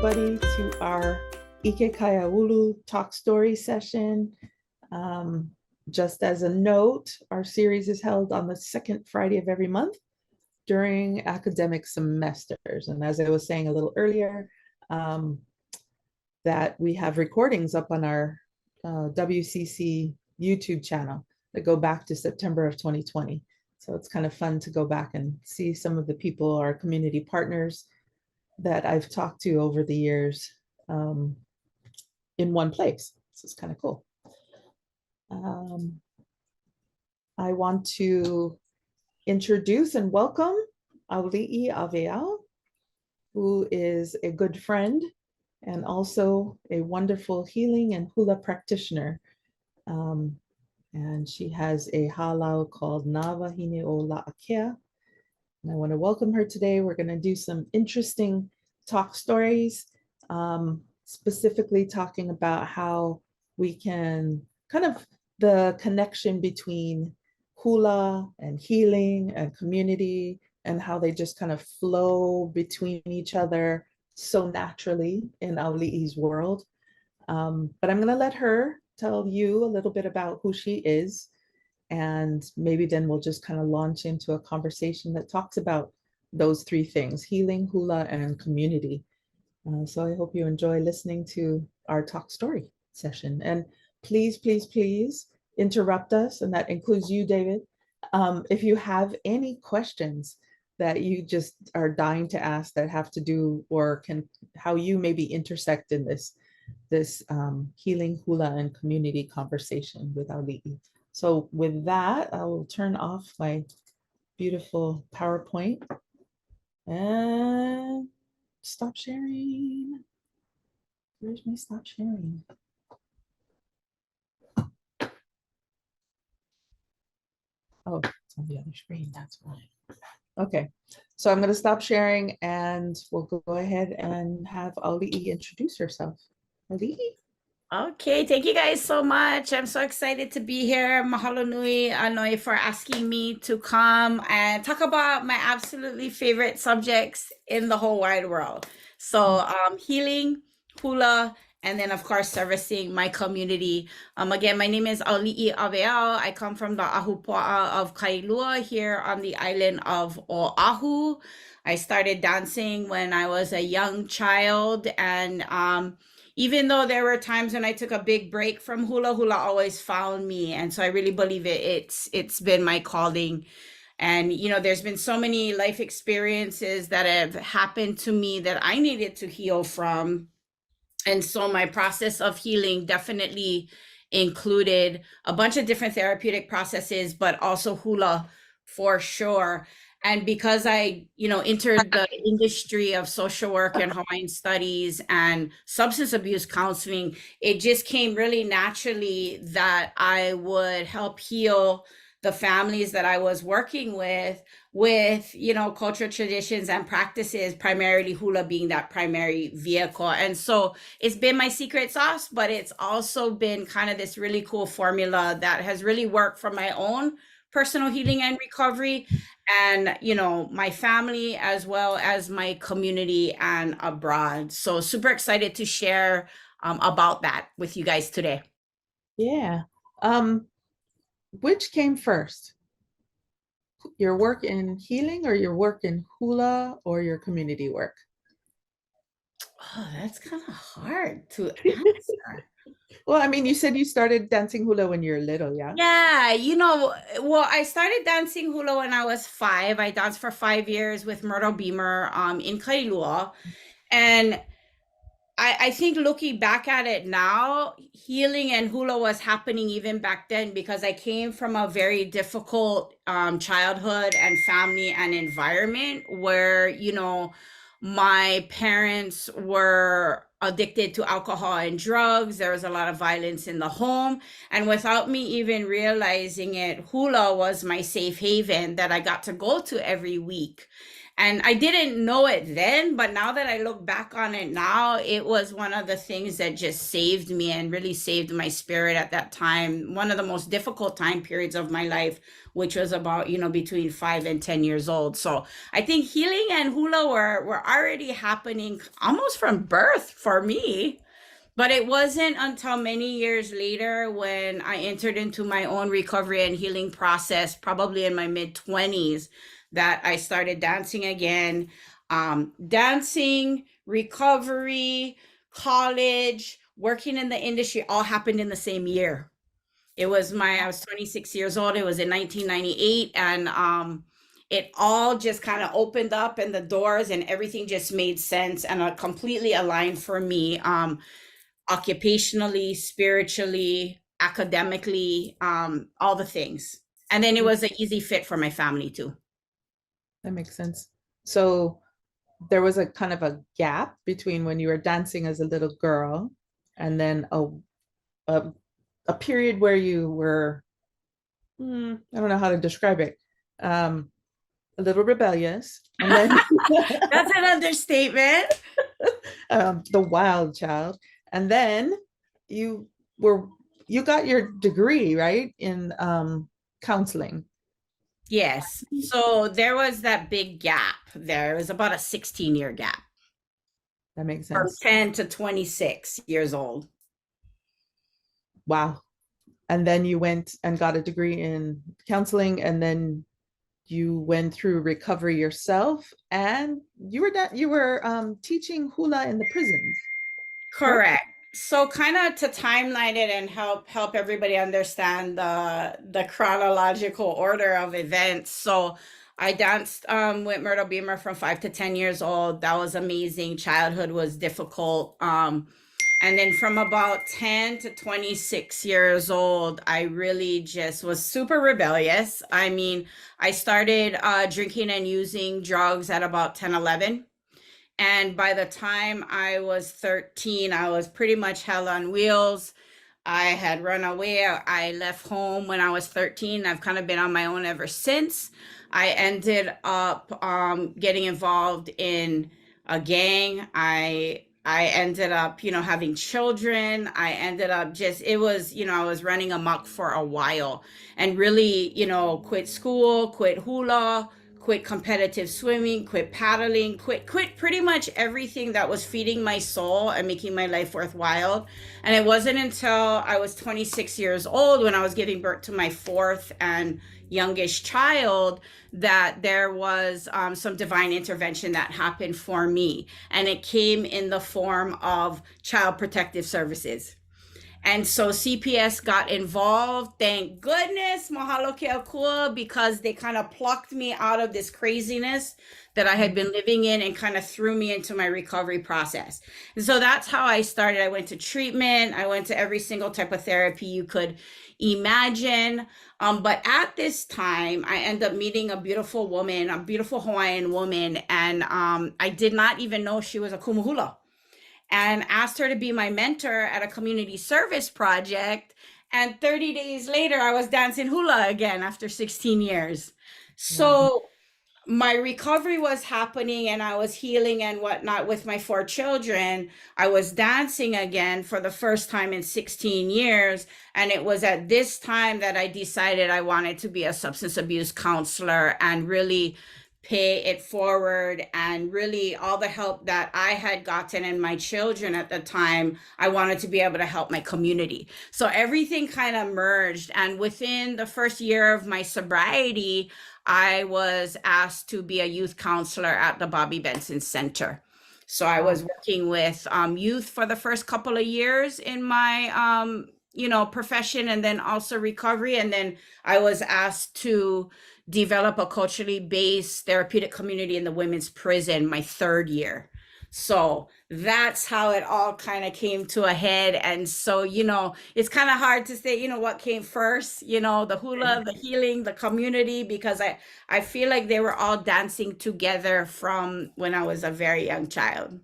everybody to our Ulu talk story session. Just as a note, our series is held on the second Friday of every month during academic semesters. And as I was saying a little earlier, that we have recordings up on our WCC YouTube channel that go back to September of 2020. So it's kind of fun to go back and see some of the people, our community partners that I've talked to over the years in one place. This is kind of cool. I want to introduce and welcome Auli Aweau, who is a good friend and also a wonderful healing and hula practitioner. And she has a halau called Na Wahine o la akea. And I want to welcome her today. We're going to do some interesting talk stories, specifically talking about how we can kind of the connection between hula and healing and community and how they just kind of flow between each other so naturally in Auli'i's world. But I'm going to let her tell you a little bit about who she is. And maybe then we'll just kind of launch into a conversation that talks about those three things: healing, hula, and community. So I hope you enjoy listening to our talk story session. And please, please, please interrupt us. And that includes you, David. If you have any questions that you just are dying to ask that have to do or can how you maybe intersect in this healing, hula, and community conversation with Auli'i. So with that, I will turn off my beautiful PowerPoint and stop sharing. Where's my stop sharing? Oh, it's on the other screen, that's why. Okay, so I'm gonna stop sharing and we'll go ahead and have Auli'i introduce herself. Auli'i? Okay, thank you guys so much. I'm so excited to be here. Mahalo nui anoi for asking me to come and talk about my absolutely favorite subjects in the whole wide world. So healing, hula, and then of course servicing my community. Again, my name is Auli Aweau. I come from the Ahupua'a of Kailua here on the island of Oahu. I started dancing when I was a young child, and even though there were times when I took a big break from hula, hula always found me. And so I really believe it's been my calling. And, you know, there's been so many life experiences that have happened to me that I needed to heal from. And so my process of healing definitely included a bunch of different therapeutic processes, but also hula for sure. And because I, you know, entered the industry of social work and Hawaiian studies and substance abuse counseling, it just came really naturally that I would help heal the families that I was working with, you know, cultural traditions and practices, primarily hula being that primary vehicle. And so it's been my secret sauce, but it's also been kind of this really cool formula that has really worked for my own personal healing and recovery, and you know, my family as well as my community and abroad. So super excited to share about that with you guys today. Yeah. Which came first? Your work in healing or your work in hula or your community work? Oh, that's kind of hard to answer. Well, I mean, you said you started dancing hula when you were little, yeah? Yeah, you know, well, I started dancing hula when I was 5. I danced for 5 years with Myrtle Beamer in Kailua. And I think looking back at it now, healing and hula was happening even back then because I came from a very difficult childhood and family and environment where, you know, my parents were addicted to alcohol and drugs. There was a lot of violence in the home. And without me even realizing it, hula was my safe haven that I got to go to every week. And I didn't know it then, but now that I look back on it now, it was one of the things that just saved me and really saved my spirit at that time. One of the most difficult time periods of my life, which was about, between 5 and 10 years old. So I think healing and hula were already happening almost from birth for me. But it wasn't until many years later when I entered into my own recovery and healing process, probably in my mid 20s, that I started dancing again. Dancing, recovery, college, working in the industry all happened in the same year. I was 26 years old. It was in 1998. And it all just kind of opened up and the doors and everything just made sense and completely aligned for me. Occupationally, spiritually, academically, all the things. And then it was an easy fit for my family too. That makes sense. So there was a kind of a gap between when you were dancing as a little girl and then a period where you were, I don't know how to describe it, a little rebellious. And then That's an understatement. The wild child. And then you got your degree, right, in counseling. Yes. So there was that big gap there. It was about a 16-year gap That makes from sense. 10 to 26 years old. Wow. And then you went and got a degree in counseling, and then you went through recovery yourself, and you were teaching hula in the prisons. Correct? Correct. So kind of to timeline it and help everybody understand the chronological order of events. So I danced with Myrtle Beamer from 5 to 10 years old. That was amazing. Childhood was difficult. And then from about 10 to 26 years old, I really just was super rebellious. I mean, I started drinking and using drugs at about 10, 11. And by the time I was 13, I was pretty much hell on wheels. I had run away. I left home when I was 13. I've kind of been on my own ever since. I ended up getting involved in a gang. I ended up, having children. I ended up it was, I was running amok for a while and really, quit school, quit hula, quit competitive swimming, quit paddling, quit pretty much everything that was feeding my soul and making my life worthwhile. And it wasn't until I was 26 years old when I was giving birth to my fourth and youngest child that there was some divine intervention that happened for me. And it came in the form of Child Protective Services. And so CPS got involved. Thank goodness, mahalo ke akua, because they kind of plucked me out of this craziness that I had been living in and kind of threw me into my recovery process. And so that's how I started. I went to treatment. I went to every single type of therapy you could imagine. But at this time, I ended up meeting a beautiful woman, a beautiful Hawaiian woman. And I did not even know she was a kumuhula, and asked her to be my mentor at a community service project. And 30 days later, I was dancing hula again after 16 years. So my recovery was happening and I was healing and whatnot with my 4 children. I was dancing again for the first time in 16 years. And it was at this time that I decided I wanted to be a substance abuse counselor and really pay it forward, and really all the help that I had gotten and my children at the time, I wanted to be able to help my community. So everything kind of merged. And within the first year of my sobriety, I was asked to be a youth counselor at the Bobby Benson Center. So I was working with youth for the first couple of years in my profession, and then also recovery. And then I was asked to develop a culturally based therapeutic community in the women's prison my 3rd year. So that's how it all kind of came to a head. And so, it's kind of hard to say, what came first, the hula, the healing, the community, because I feel like they were all dancing together from when I was a very young child.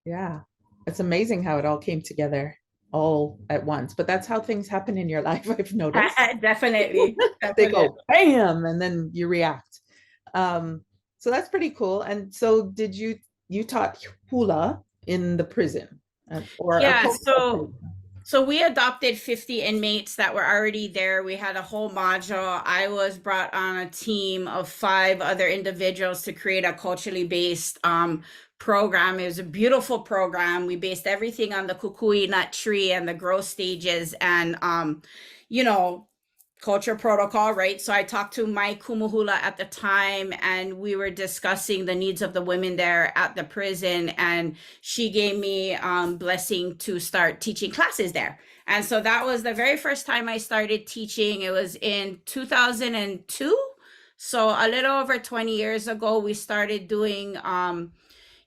Yeah. It's amazing how it all came together all at once, but that's how things happen in your life. I've noticed. Definitely. They go bam, and then you react. So that's pretty cool. And so did you taught hula in the prison or a Yeah, cultural so program? we adopted 50 inmates that were already there. We had a whole module. I was brought on a team of 5 other individuals to create a culturally based program. It was a beautiful program. We based everything on the kukui nut tree and the growth stages and you know, culture protocol, right? So I talked to my kumuhula at the time, and we were discussing the needs of the women there at the prison, and she gave me blessing to start teaching classes there. And so that was the very first time I started teaching. It was in 2002. So a little over 20 years ago, we started doing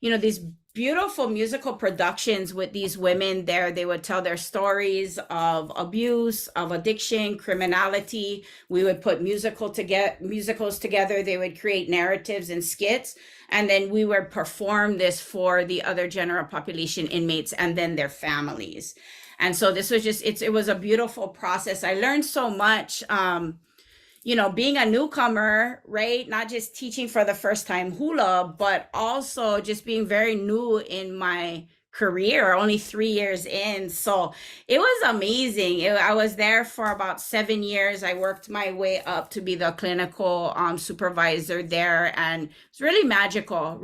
these beautiful musical productions with these women there. They would tell their stories of abuse, of addiction, criminality. We would put musicals together. They would create narratives and skits, and then we would perform this for the other general population inmates and then their families. And so this was just it was a beautiful process. I learned so much. Being a newcomer, right? Not just teaching for the first time hula, but also just being very new in my career, only 3 years in. So it was amazing. I was there for about 7 years. I worked my way up to be the clinical supervisor there. And it's really magical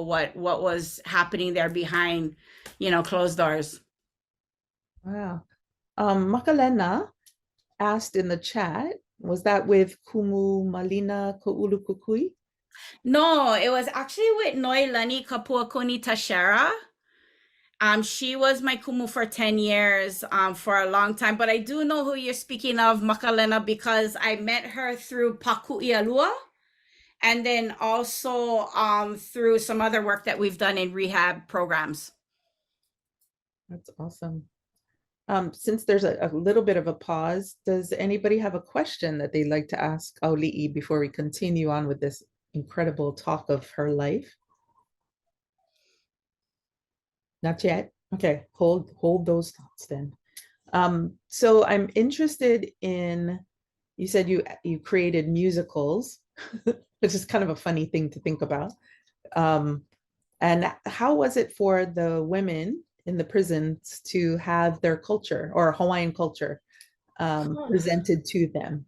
what was happening there behind, closed doors. Wow. Makalena asked in the chat, was that with Kumu Malina Ko'ulukukui? No, it was actually with Noelani Kapuakuni Tashera. She was my kumu for 10 years, for a long time. But I do know who you're speaking of, Makalena, because I met her through Paku'ialua, and then also through some other work that we've done in rehab programs. That's awesome. Since there's a little bit of a pause, does anybody have a question that they'd like to ask Auli'i before we continue on with this incredible talk of her life? Not yet. Okay, hold those thoughts then. So I'm interested in, you said you created musicals, which is kind of a funny thing to think about. And how was it for the women in the prisons to have their culture or Hawaiian culture presented to them?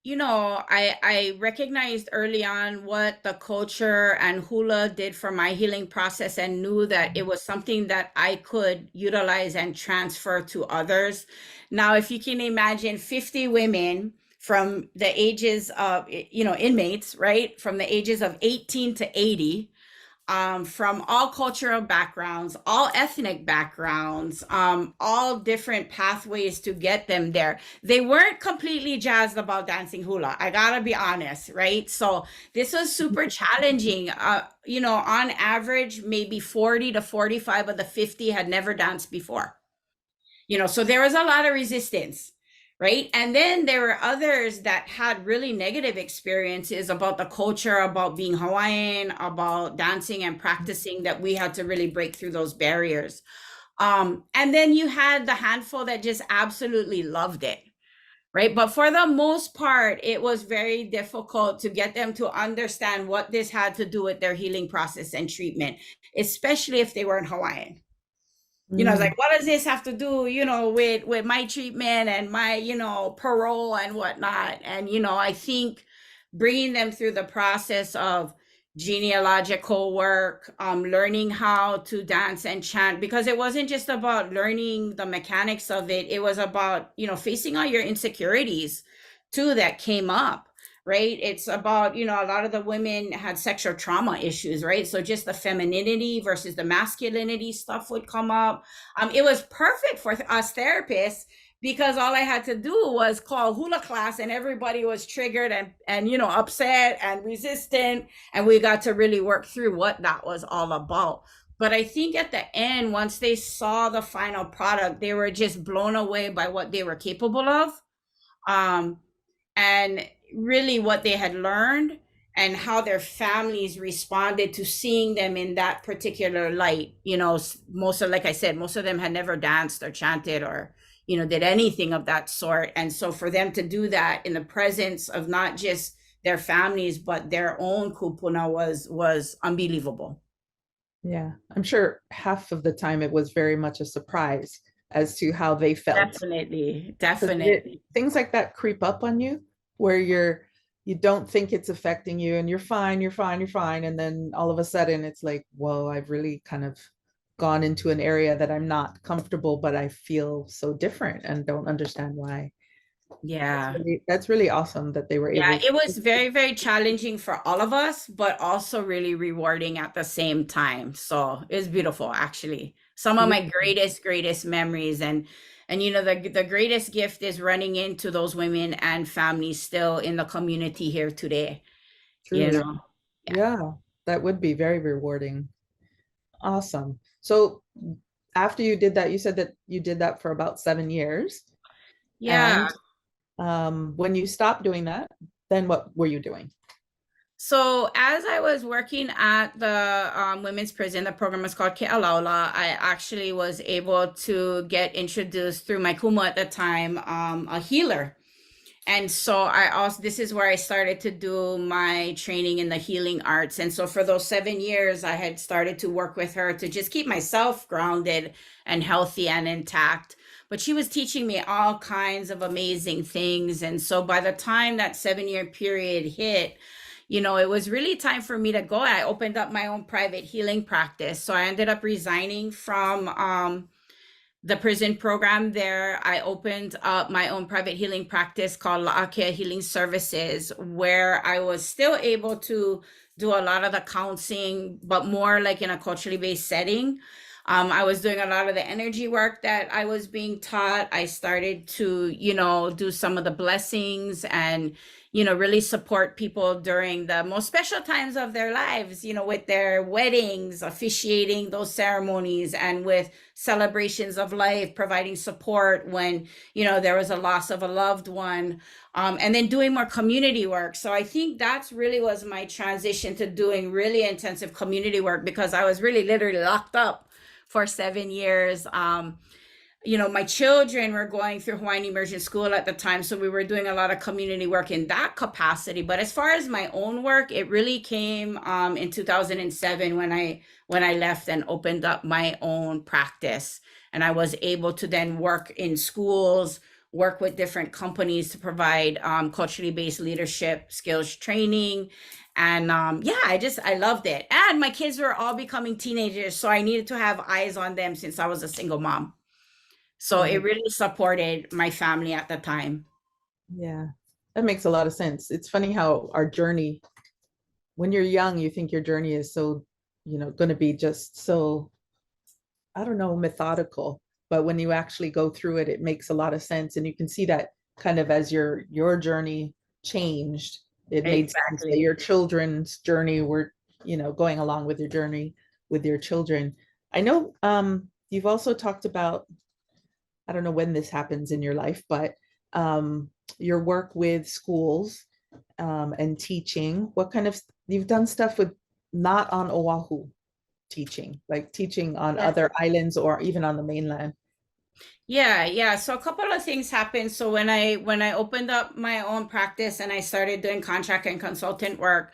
I recognized early on what the culture and hula did for my healing process, and knew that it was something that I could utilize and transfer to others. Now, if you can imagine 50 women from the ages of, inmates, right? From the ages of 18 to 80, from all cultural backgrounds, all ethnic backgrounds, all different pathways to get them there. They weren't completely jazzed about dancing hula. I gotta be honest, right? So this was super challenging. On average, maybe 40 to 45 of the 50 had never danced before. So there was a lot of resistance, right? And then there were others that had really negative experiences about the culture, about being Hawaiian, about dancing and practicing, that we had to really break through those barriers. And then you had the handful that just absolutely loved it, right? But for the most part, it was very difficult to get them to understand what this had to do with their healing process and treatment, especially if they weren't Hawaiian. It's like, what does this have to do, with my treatment and my, parole and whatnot? And, I think bringing them through the process of genealogical work, learning how to dance and chant, because it wasn't just about learning the mechanics of it. It was about, facing all your insecurities too that came up. Right. It's about, a lot of the women had sexual trauma issues, right? So just the femininity versus the masculinity stuff would come up. It was perfect for us therapists, because all I had to do was call hula class and everybody was triggered and upset and resistant. And we got to really work through what that was all about. But I think at the end, once they saw the final product, they were just blown away by what they were capable of. And really what they had learned, and how their families responded to seeing them in that particular light. Like I said, most of them had never danced or chanted or, did anything of that sort. And so for them to do that in the presence of not just their families, but their own kupuna was unbelievable. Yeah, I'm sure half of the time it was very much a surprise as to how they felt. Definitely, Because definitely. things like that creep up on you where you don't think it's affecting you and you're fine, you're fine, you're fine. And then all of a sudden it's like, whoa, I've really kind of gone into an area that I'm not comfortable, but I feel so different and don't understand why. Yeah. That's really awesome that they were Yeah, able it was to. very, very challenging for all of us, but also really rewarding at the same time. So it's beautiful, actually. Some of Yeah, my greatest, greatest memories, and you know, the greatest gift is running into those women and families still in the community here today. You truly. know, yeah, Yeah, that would be very rewarding. Awesome. So after you did that, you said that you did that for about 7 years. yeah. And when you stopped doing that, then what were you doing? So as I was working at the women's prison, the program was called Ke Alaula. I actually was able to get introduced through my kumu at the time, a healer. And so I also, this is where I started to do my training in the healing arts. And so for those 7 years, I had started to work with her to just keep myself grounded and healthy and intact. But she was teaching me all kinds of amazing things. And so by the time that 7 year period hit, you know, it was really time for me to go. I opened up my own private healing practice. So I ended up resigning from the prison program there. I opened up my own private healing practice called Akea Healing Services, where I was still able to do a lot of the counseling, but more like in a culturally based setting. I was doing a lot of the energy work that I was being taught. I started to, you know, do some of the blessings and, you know, really support people during the most special times of their lives, you know, with their weddings, officiating those ceremonies, and with celebrations of life, providing support when, you know, there was a loss of a loved one, and then doing more community work. So I think that's really was my transition to doing really intensive community work, because I was really literally locked up for 7 years. You know, my children were going through Hawaiian immersion school at the time, so we were doing a lot of community work in that capacity. But as far as my own work, it really came in 2007 when I left and opened up my own practice, and I was able to then work in schools, work with different companies to provide culturally based leadership skills training. And yeah, I loved it. And my kids were all becoming teenagers, so I needed to have eyes on them since I was a single mom. So it Right. really supported my family at the time. Yeah, that makes a lot of sense. It's funny how our journey, when you're young, you think your journey is so, going to be just so, I don't know, methodical. But when you actually go through it, it makes a lot of sense. And you can see that kind of as your journey changed, it made sense that Exactly. your children's journey were, going along with your journey with your children. I know you've also talked about, I don't know when this happens in your life, but um, your work with schools and teaching. What kind of, you've done stuff with not on Oahu teaching, like teaching on Yeah. other islands or even on the mainland. Yeah, yeah. So a couple of things happened. So when I opened up my own practice and I started doing contract and consultant work,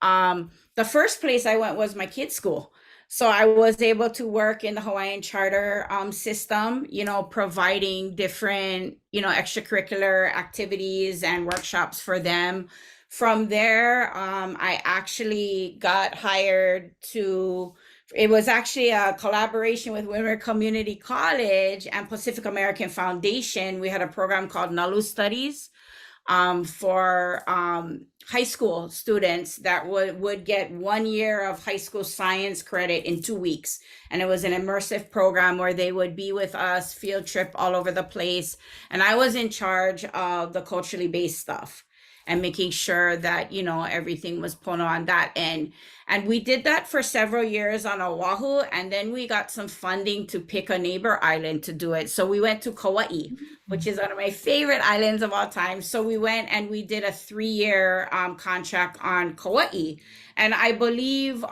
the first place I went was my kids' school. So I was able to work in the Hawaiian charter system, you know, providing different, you know, extracurricular activities and workshops for them. From there, I actually got hired to, it was actually a collaboration with Women Community College and Pacific American Foundation. We had a program called Nalu Studies for high school students that would get 1 year of high school science credit in 2 weeks. And it was an immersive program where they would be with us, field trip all over the place. And I was in charge of the culturally based stuff and making sure that, you know, everything was put on that end. And we did that for several years on Oahu. And then we got some funding to pick a neighbor island to do it. So we went to Kauai, which is one of my favorite islands of all time. So we went and we did a 3 year contract on Kauai. And I believe,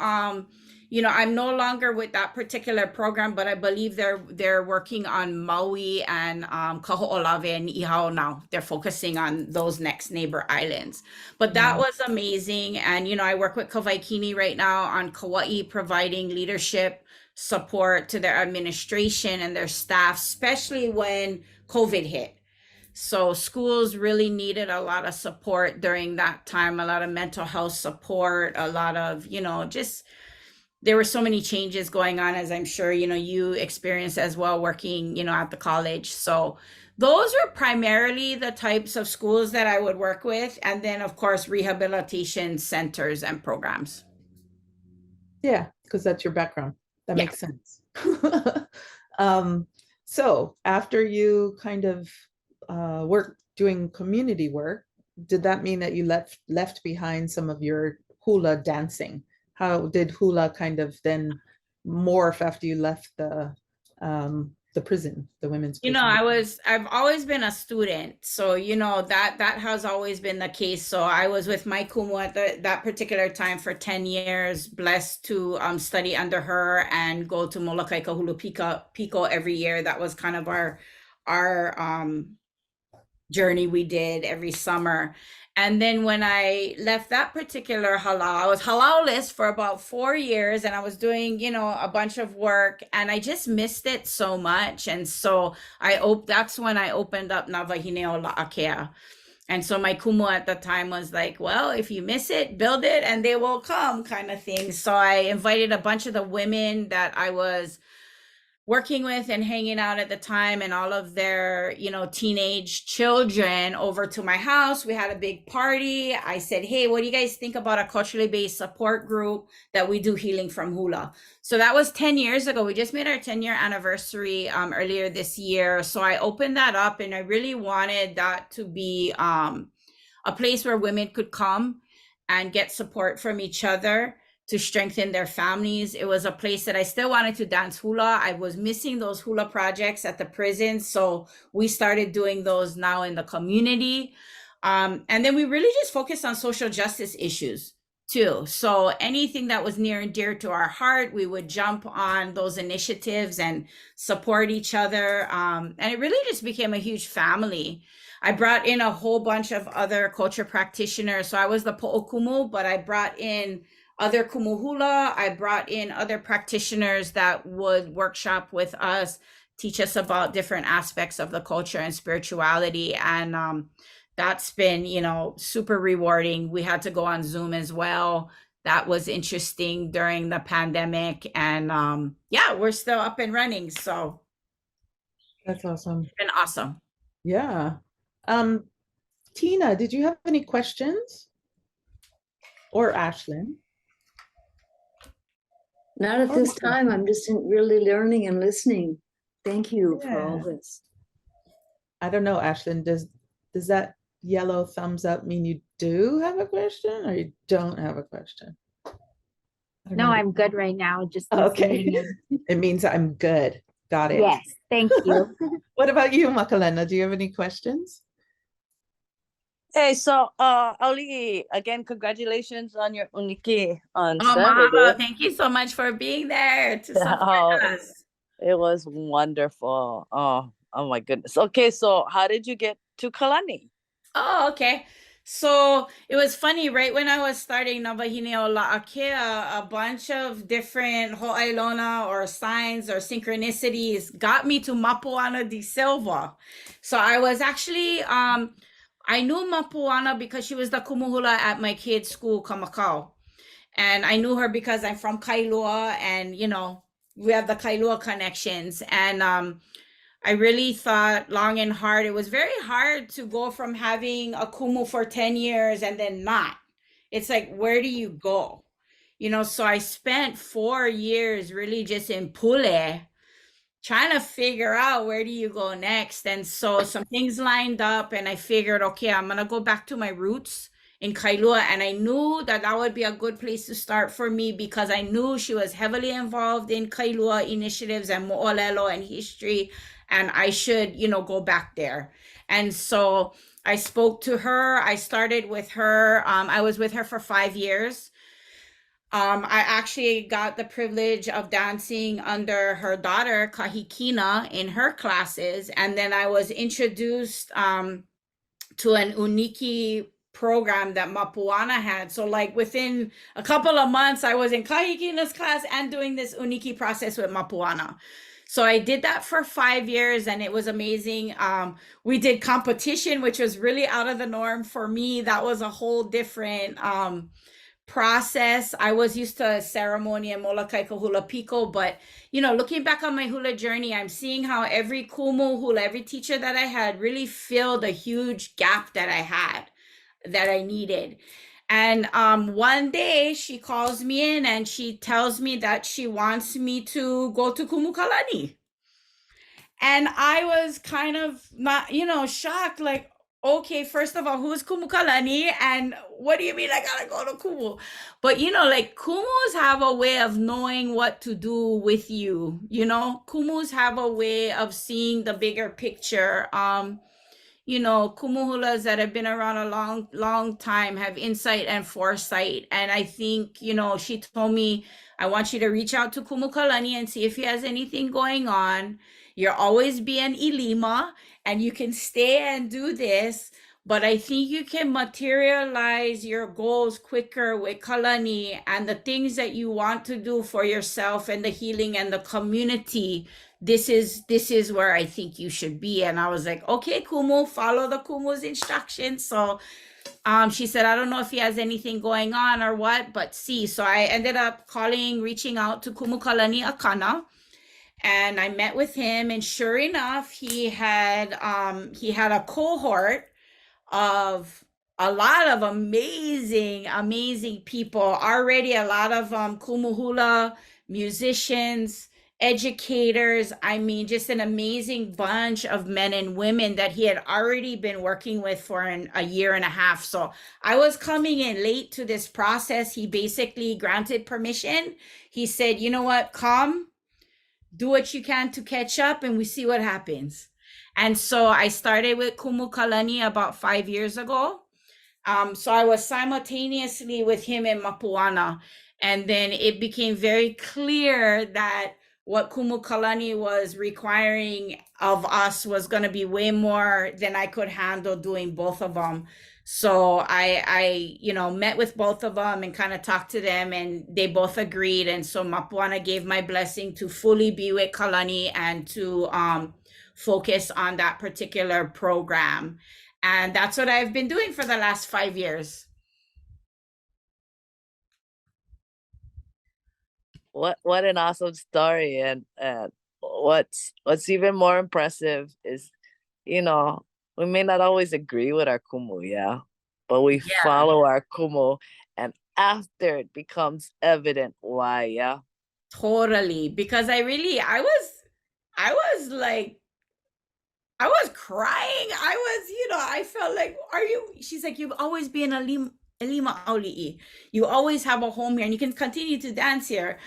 I'm no longer with that particular program, but I believe they're working on Maui and Kaho'olawe and Ihao now. They're focusing on those next neighbor islands. But that was amazing. And I work with Kawaikini right now on Kauai, providing leadership support to their administration and their staff, especially when COVID hit. So schools really needed a lot of support during that time, a lot of mental health support, a lot of, just there were so many changes going on, as I'm sure, you experienced as well working, at the college. So those were primarily the types of schools that I would work with. And then, of course, rehabilitation centers and programs. Yeah, because that's your background. That Yeah. makes sense. So after you kind of work doing community work, did that mean that you left behind some of your hula dancing? How did hula kind of then morph after you left the prison, the women's prison? I've always been a student. So, that has always been the case. So I was with my kumu at that particular time for 10 years, blessed to study under her and go to Molokai Kahulu Pico every year. That was kind of our journey we did every summer. And then when I left that particular halau, I was halauist for about 4 years, and I was doing, a bunch of work, and I just missed it so much. And so that's when I opened up Na Wahine Ola Akea. And so my kumu at the time was like, well, if you miss it, build it and they will come, kind of thing. So I invited a bunch of the women that I was working with and hanging out at the time, and all of their, teenage children over to my house. We had a big party. I said, hey, what do you guys think about a culturally based support group that we do healing from hula? So that was 10 years ago. We just made our 10-year anniversary earlier this year. So I opened that up, and I really wanted that to be a place where women could come and get support from each other to strengthen their families. It was a place that I still wanted to dance hula. I was missing those hula projects at the prison. So we started doing those now in the community. And then we really just focused on social justice issues too. So anything that was near and dear to our heart, we would jump on those initiatives and support each other. And it really just became a huge family. I brought in a whole bunch of other culture practitioners. So I was the po'okumu, but I brought in other kumuhula. I brought in other practitioners that would workshop with us, teach us about different aspects of the culture and spirituality. And that's been, super rewarding. We had to go on Zoom as well. That was interesting during the pandemic. And we're still up and running. So that's awesome. It's been awesome. Yeah. Tina, did you have any questions? Or Ashlyn? Not at this time. I'm just really learning and listening. Thank you for all this. I don't know, Ashlyn, does that yellow thumbs up mean you do have a question or you don't have a question? No, I'm good right now. Just okay. It means I'm good. Got it. Yes, thank you. What about you, Makalena? Do you have any questions? Hey, so Auli, again, congratulations on your uniki on Saturday. Mahalo. Thank you so much for being there to support us. It was wonderful. Oh my goodness. Okay, so how did you get to Kalani? Oh, okay. So it was funny, right when I was starting Na Wahine Ola Akea, a bunch of different ho'ailona or signs or synchronicities got me to Mapuana de Silva. So I was actually I knew Mapuana because she was the kumuhula at my kid's school, Kamakau. And I knew her because I'm from Kailua, and, we have the Kailua connections. And I really thought long and hard. It was very hard to go from having a kumu for 10 years and then not. It's like, where do you go? So I spent 4 years really just in Pule, trying to figure out where do you go next. And so some things lined up, and I figured, okay, I'm going to go back to my roots in Kailua. And I knew that would be a good place to start for me because I knew she was heavily involved in Kailua initiatives and mo'olelo and history. And I should, go back there. And so I spoke to her. I started with her. I was with her for 5 years. I actually got the privilege of dancing under her daughter, Kahikina, in her classes. And then I was introduced to an Uniki program that Mapuana had. So like within a couple of months, I was in Kahikina's class and doing this Uniki process with Mapuana. So I did that for 5 years and it was amazing. We did competition, which was really out of the norm for me. That was a whole different process. I was used to ceremony and Molakaika hula piko, but looking back on my hula journey, I'm seeing how every kumu hula, every teacher that I had really filled a huge gap that I had, that I needed. And one day she calls me in and she tells me that she wants me to go to Kumu Kalani. And I was kind of not, shocked, like, okay, first of all, who's Kumu Kalani? And what do you mean I gotta go to Kumu? But like Kumus have a way of knowing what to do with you, Kumus have a way of seeing the bigger picture. Kumuhulas that have been around a long, long time have insight and foresight. And I think, she told me, I want you to reach out to Kumukalani and see if he has anything going on. You'll always be an Ilima and you can stay and do this. But I think you can materialize your goals quicker with Kalani and the things that you want to do for yourself and the healing and the community. This is where I think you should be. And I was like, okay, Kumu, follow the Kumu's instructions. So she said, I don't know if he has anything going on or what, but see. So I ended up reaching out to Kumu Kalani Akana. And I met with him, and sure enough, he had a cohort of a lot of amazing people already, a lot of kumuhula musicians, educators. I mean, just an amazing bunch of men and women that he had already been working with for a year and a half. So I was coming in late to this process. He basically granted permission. He said, you know what, come, do what you can to catch up, and we see what happens. And so I started with Kumu Kalani about 5 years ago. So I was simultaneously with him in Mapuana. And then it became very clear that what Kumu Kalani was requiring of us was going to be way more than I could handle doing both of them. So I met with both of them and kind of talked to them, and they both agreed. And so Mapuana gave my blessing to fully be with Kalani and to focus on that particular program. And that's what I've been doing for the last 5 years. What an awesome story. And what's even more impressive is, we may not always agree with our kumu, yeah, but we follow our kumu, and after it becomes evident why, yeah. Totally, because I was like, I was crying. I felt like, she's like, you've always been a Lima Auli. You always have a home here and you can continue to dance here.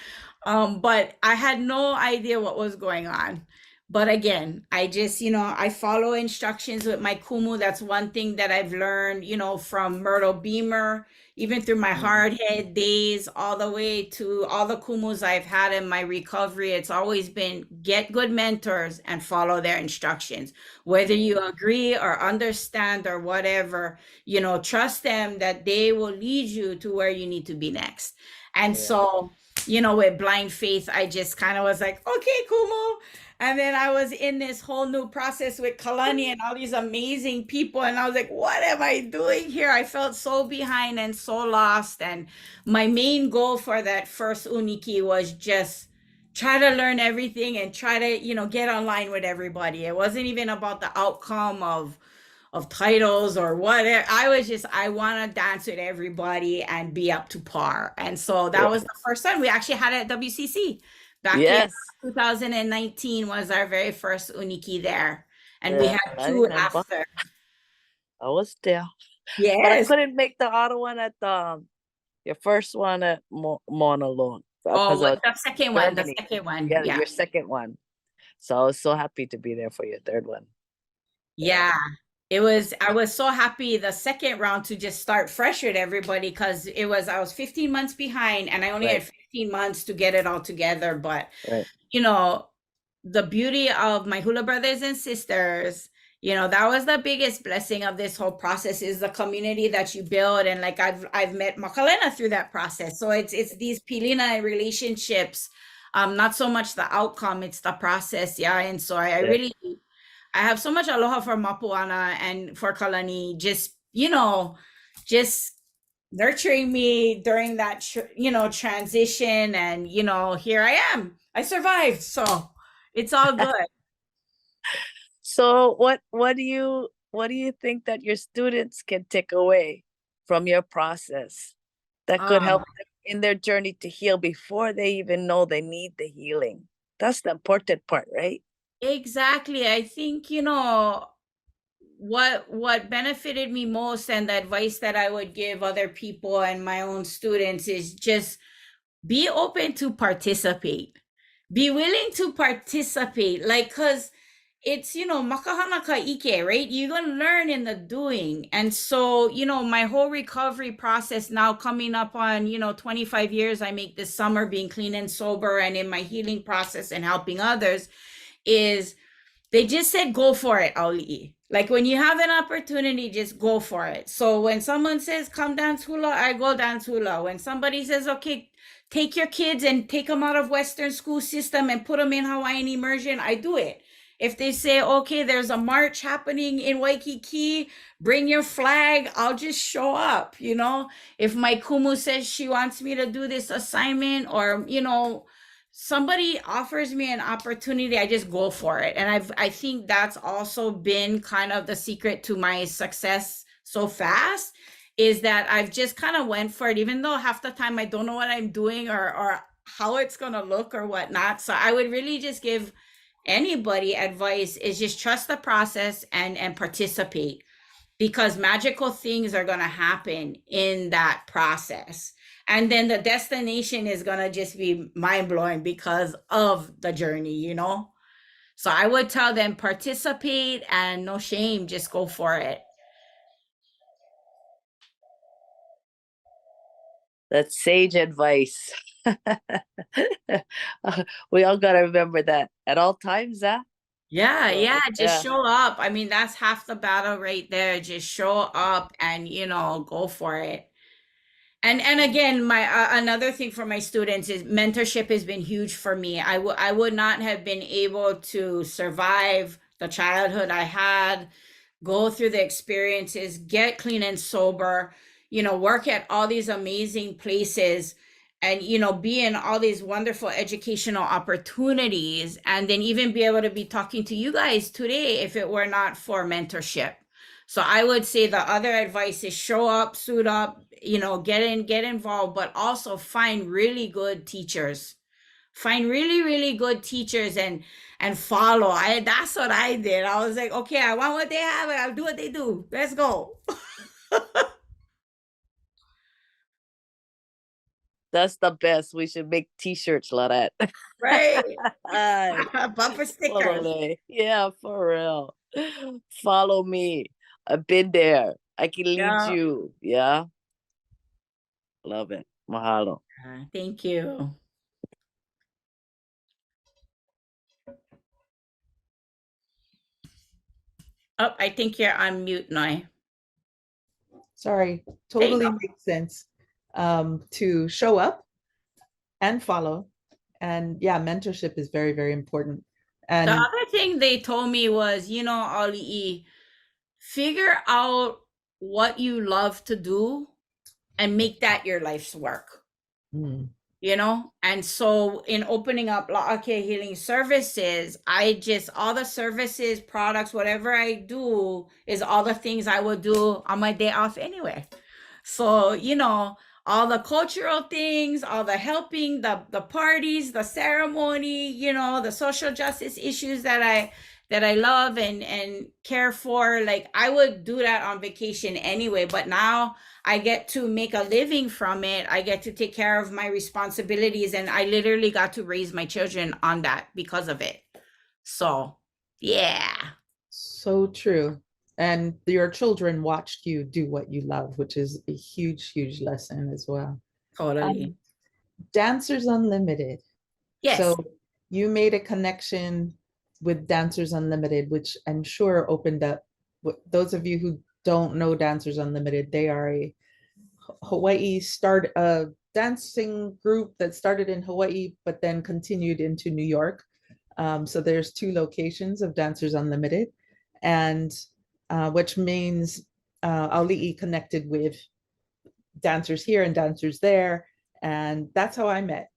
But I had no idea what was going on. But again, I just, I follow instructions with my kumu. That's one thing that I've learned, from Myrtle Beamer, even through my hard head days, all the way to all the kumus I've had in my recovery. It's always been get good mentors and follow their instructions. Whether you agree or understand or whatever, trust them that they will lead you to where you need to be next. And so, with blind faith, I just kind of was like, okay, Kumu. And then I was in this whole new process with Kalani and all these amazing people. And I was like, what am I doing here? I felt so behind and so lost. And my main goal for that first Uniki was just try to learn everything and try to, get online with everybody. It wasn't even about the outcome of titles or whatever. I want to dance with everybody and be up to par. And so that was the first time we actually had it at WCC. Back in 2019 was our very first Uniki there. And we had two after. I was there. Yes. But I couldn't make the other one at your first one at Mauna Loan. The second one. The second one. Yeah, your second one. So I was so happy to be there for your third one. Yeah. I was so happy the second round to just start fresh with everybody, because I was 15 months behind and I only had 15 months to get it all together. But you know, the beauty of my hula brothers and sisters, you know, that was the biggest blessing of this whole process, is the community that you build. And like I've met Makalena through that process. So it's these pilina relationships, not so much the outcome, it's the process. Yeah. And so I really, I have so much aloha for Mapuana and for Kalani, just, you know, just nurturing me during that, you know, transition. And, you know, here I am. I survived. So it's all good. So what do you think that your students can take away from your process that could help them in their journey to heal before they even know they need the healing? That's the important part, right? Exactly. I think, you know, what benefited me most, and the advice that I would give other people and my own students, is just be open to participate. Be willing to participate. Like, because it's, you know, makahana ka ike, right? You're going to learn in the doing. And so, you know, my whole recovery process now, coming up on, you know, 25 years, I make this summer, being clean and sober and in my healing process and helping others, is they just said, go for it, Auli. Like, when you have an opportunity, just go for it. So when someone says, come dance hula, I go dance hula. When somebody says, okay, take your kids and take them out of Western school system and put them in Hawaiian immersion, I do it. If they say, okay, there's a march happening in Waikiki, bring your flag, I'll just show up, you know? If my kumu says she wants me to do this assignment, or, you know, somebody offers me an opportunity, I just go for it. And I think that's also been kind of the secret to my success so fast, is that I've just kind of went for it, even though half the time I don't know what I'm doing or how it's going to look or whatnot. So I would really just give anybody advice, is just trust the process and participate, because magical things are going to happen in that process. And then the destination is going to just be mind-blowing because of the journey, you know? So I would tell them, participate and no shame, just go for it. That's sage advice. We all got to remember that at all times, huh? Yeah, just Yeah. show up. I mean, that's half the battle right there. Just show up and, you know, go for it. And again, my another thing for my students is mentorship has been huge for me. I would not have been able to survive the childhood I had, go through the experiences, get clean and sober, you know, work at all these amazing places, and, you know, be in all these wonderful educational opportunities, and then even be able to be talking to you guys today if it were not for mentorship. So I would say the other advice is show up, suit up, you know, get involved, but also find really good teachers. Find really, really good teachers and follow. That's what I did. I was like, okay, I want what they have, and I'll do what they do. Let's go. That's the best. We should make t-shirts like that. Right. Ay, Bumper stickers. totally. Yeah, for real. Follow me. I've been there. I can lead Yeah. you. Yeah. Love it. Mahalo. Thank you. Oh, I think you're on mute, Noi. Sorry, totally makes sense. To show up and follow. And yeah, mentorship is very, very important. And the other thing they told me was, you know, Auli, figure out what you love to do and make that your life's work. You know, and so in opening up Akea Healing Services, all the services, products, whatever I do is all the things I would do on my day off anyway. So, you know, all the cultural things, all the helping, the parties, the ceremony, you know, the social justice issues that I love and care for, like I would do that on vacation anyway, but now I get to make a living from it. I get to take care of my responsibilities, and I literally got to raise my children on that because of it. So, yeah. so true. and your children watched you do what you love, which is a huge, huge lesson as well. Totally. Dancers Unlimited. Yes. So you made a connection with Dancers Unlimited, which I'm sure opened up. Those of you who don't know Dancers Unlimited, they are a Hawaii dancing group that started in Hawaii, but then continued into New York. So there's 2 locations of Dancers Unlimited, and which means Auli connected with dancers here and dancers there. And that's how I met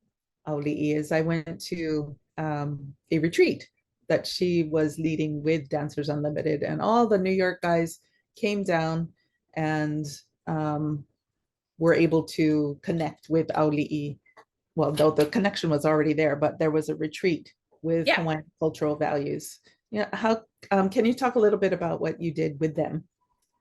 Auli, is I went to a retreat that she was leading with Dancers Unlimited, and all the New York guys came down and were able to connect with Auli. Well, though the connection was already there, but there was a retreat with Hawaiian cultural values. Yeah, how can you talk a little bit about what you did with them?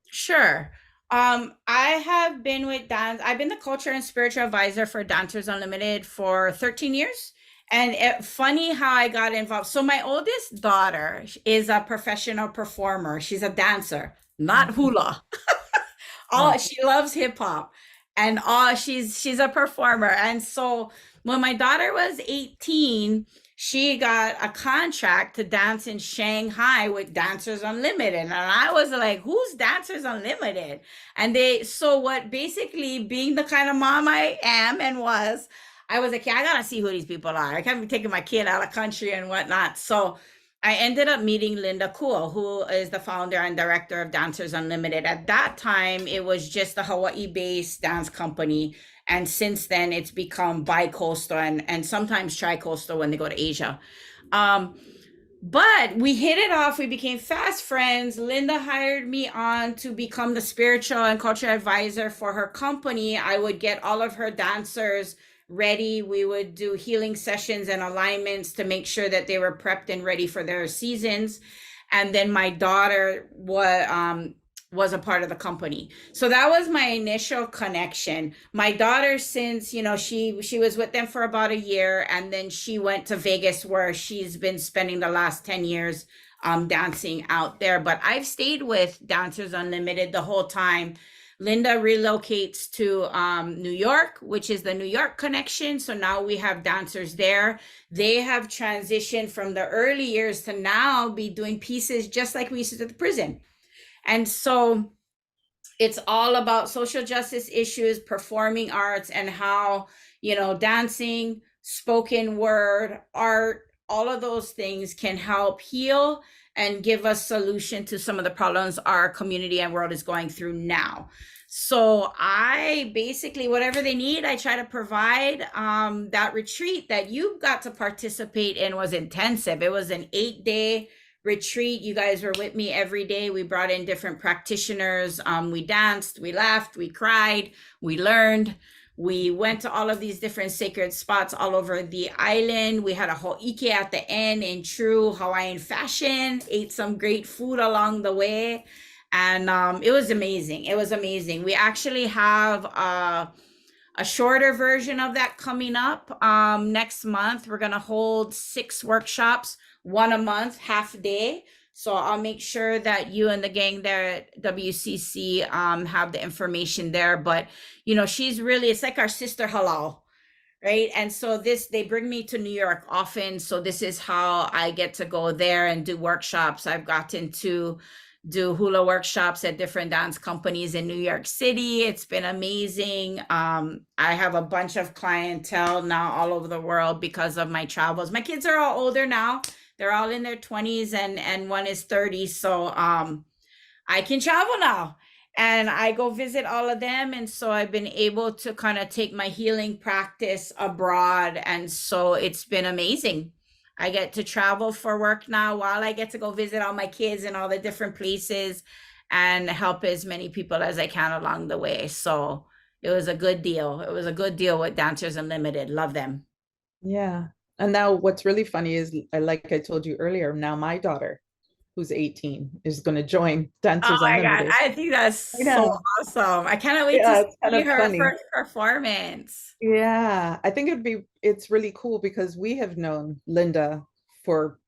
Sure. I have been with I've been the culture and spiritual advisor for Dancers Unlimited for 13 years. And funny how I got involved. So my oldest daughter is a professional performer. She's a dancer, not hula. She loves hip hop, and she's a performer. And so when my daughter was 18, she got a contract to dance in Shanghai with Dancers Unlimited. And I was like, who's Dancers Unlimited? And basically being the kind of mom I am and was, I was like, yeah, I gotta see who these people are. I can't be taking my kid out of country and whatnot. So I ended up meeting Linda Kuo, who is the founder and director of Dancers Unlimited. At that time, it was just a Hawaii-based dance company. And since then, it's become bi-coastal and sometimes tri-coastal when they go to Asia. But we hit it off. We became fast friends. Linda hired me on to become the spiritual and cultural advisor for her company. I would get all of her dancers ready. We would do healing sessions and alignments to make sure that they were prepped and ready for their seasons. And then my daughter was a part of the company. So that was my initial connection. My daughter, since, she was with them for about a year, and then she went to Vegas, where she's been spending the last 10 years dancing out there. But I've stayed with Dancers Unlimited the whole time. Linda relocates to New York, which is the New York connection. So now we have dancers there. They have transitioned from the early years to now be doing pieces just like we used to do at the prison. And so it's all about social justice issues, performing arts, and how, dancing, spoken word, art, all of those things can help heal and give us solution to some of the problems our community and world is going through now. So I basically, whatever they need, I try to provide. That retreat that you got to participate in was intensive. It was an 8-day retreat. You guys were with me every day. We brought in different practitioners. We danced, we laughed, we cried, we learned. We went to all of these different sacred spots all over the island. We had a whole akea at the end in true Hawaiian fashion, ate some great food along the way. And it was amazing. It was amazing. We actually have a shorter version of that coming up next month. We're going to hold 6 workshops, 1 a month, half day. So I'll make sure that you and the gang there at WCC have the information there. But, she's really, it's like our sister halal, right? And so they bring me to New York often. So this is how I get to go there and do workshops. I've gotten to do hula workshops at different dance companies in New York City. It's been amazing. I have a bunch of clientele now all over the world because of my travels. My kids are all older now. They're all in their 20s and one is 30. So I can travel now and I go visit all of them. And so I've been able to kind of take my healing practice abroad. And so it's been amazing. I get to travel for work now while I get to go visit all my kids in all the different places and help as many people as I can along the way. So it was a good deal. It was a good deal with Dancers Unlimited. Love them. Yeah. And now what's really funny is, like I told you earlier, now my daughter, who's 18, is going to join Dancers Unlimited. God, I think that's so awesome. I cannot wait to see her first performance. Yeah, I think it's really cool because we have known Linda for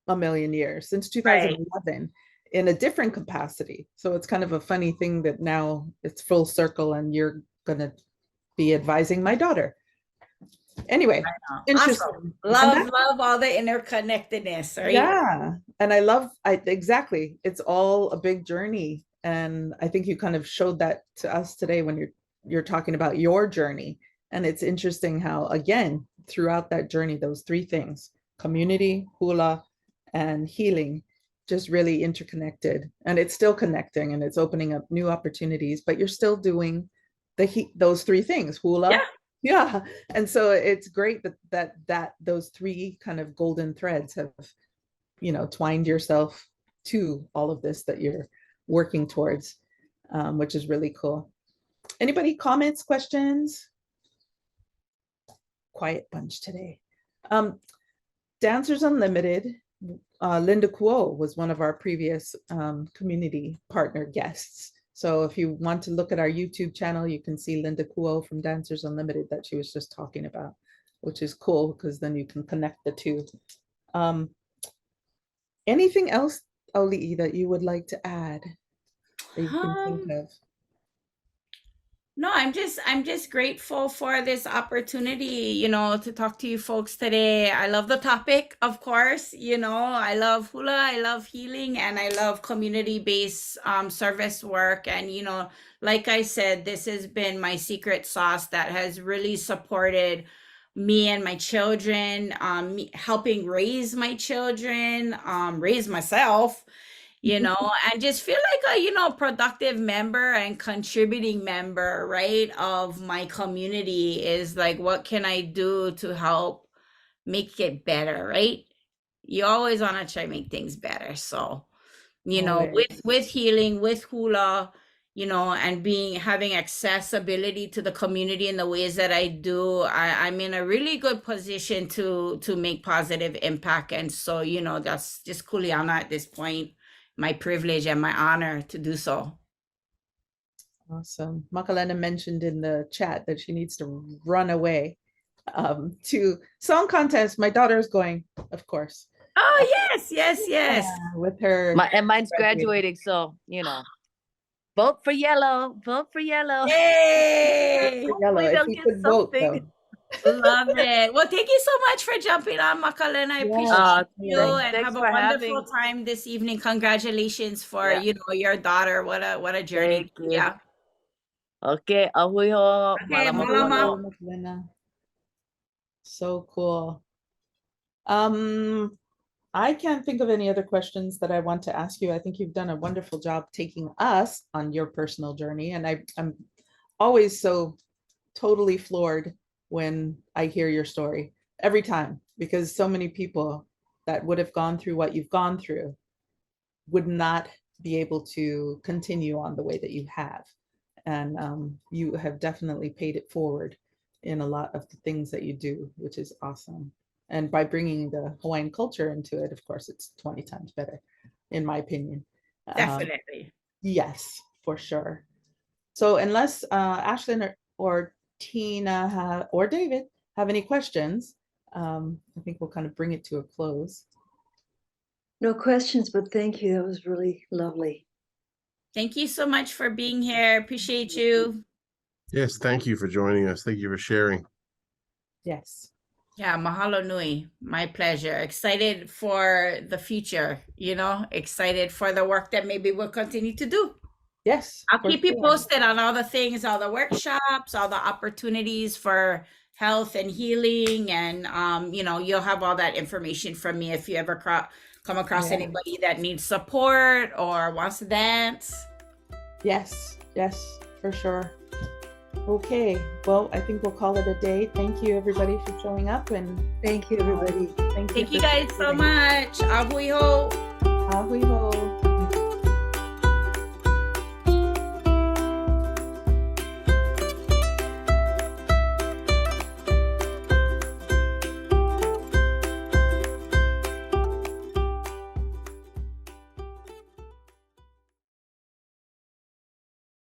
a million years, since 2011. in a different capacity. So it's kind of a funny thing that now it's full circle and you're going to be advising my daughter. Anyway, interesting. Awesome. Love all the interconnectedness, right? Yeah. And exactly. It's all a big journey. And I think you kind of showed that to us today when you're talking about your journey. And it's interesting how, again, throughout that journey, those three things, community, hula, and healing, just really interconnected. And it's still connecting and it's opening up new opportunities, but you're still doing those three things, hula. Yeah. And so it's great that those three kind of golden threads have, twined yourself to all of this that you're working towards, which is really cool. Anybody comments, questions? Quiet bunch today. Dancers Unlimited, Linda Kuo was one of our previous community partner guests. So if you want to look at our YouTube channel, you can see Linda Kuo from Dancers Unlimited that she was just talking about, which is cool because then you can connect the two. Anything else, Auli, that you would like to add that you can think of? No, I'm just grateful for this opportunity, to talk to you folks today. I love the topic, of course, I love hula, I love healing, and I love community-based service work. And, like I said, this has been my secret sauce that has really supported me and my children, helping raise my children, raise myself, and just feel like a, productive member and contributing member, right, of my community is like, what can I do to help make it better, right? You always want to try to make things better. So, with healing, with hula, and having accessibility to the community in the ways that I do, I'm in a really good position to make positive impact. And so, that's just kuleana at this point. My privilege and my honor to do so. Awesome. Makalena mentioned in the chat that she needs to run away to song contest. My daughter's going, of course. Oh, yes. With her. Mine's graduating, so, vote for yellow. Vote for yellow. Yay! Yellow. If you could vote, though. Love it. Well, thank you so much for jumping on, Makalena. I appreciate you and have a wonderful time this evening. Congratulations for your daughter. What a journey. Yeah. Okay, ahui ho. Okay, Makalena. So cool. I can't think of any other questions that I want to ask you. I think you've done a wonderful job taking us on your personal journey, and I'm always so totally floored when I hear your story every time, because so many people that would have gone through what you've gone through would not be able to continue on the way that you have. And you have definitely paid it forward in a lot of the things that you do, which is awesome. And by bringing the Hawaiian culture into it, of course, it's 20 times better, in my opinion. Definitely. Yes, for sure. So unless Ashlyn or Tina or David have any questions, I think we'll kind of bring it to a close. No questions, but thank you. That was really lovely. Thank you so much for being here. Appreciate you. Yes, thank you for joining us. Thank you for sharing. Yes. Yeah, mahalo nui. My pleasure. Excited for the future, excited for the work that maybe we'll continue to do. Yes. I'll keep you posted on all the things, all the workshops, all the opportunities for health and healing. And, you'll have all that information from me if you ever come across anybody that needs support or wants to dance. Yes, for sure. Okay, well, I think we'll call it a day. Thank you, everybody, for showing up. And thank you, everybody. Thank you guys so much. Ahui ho. Ahui ho.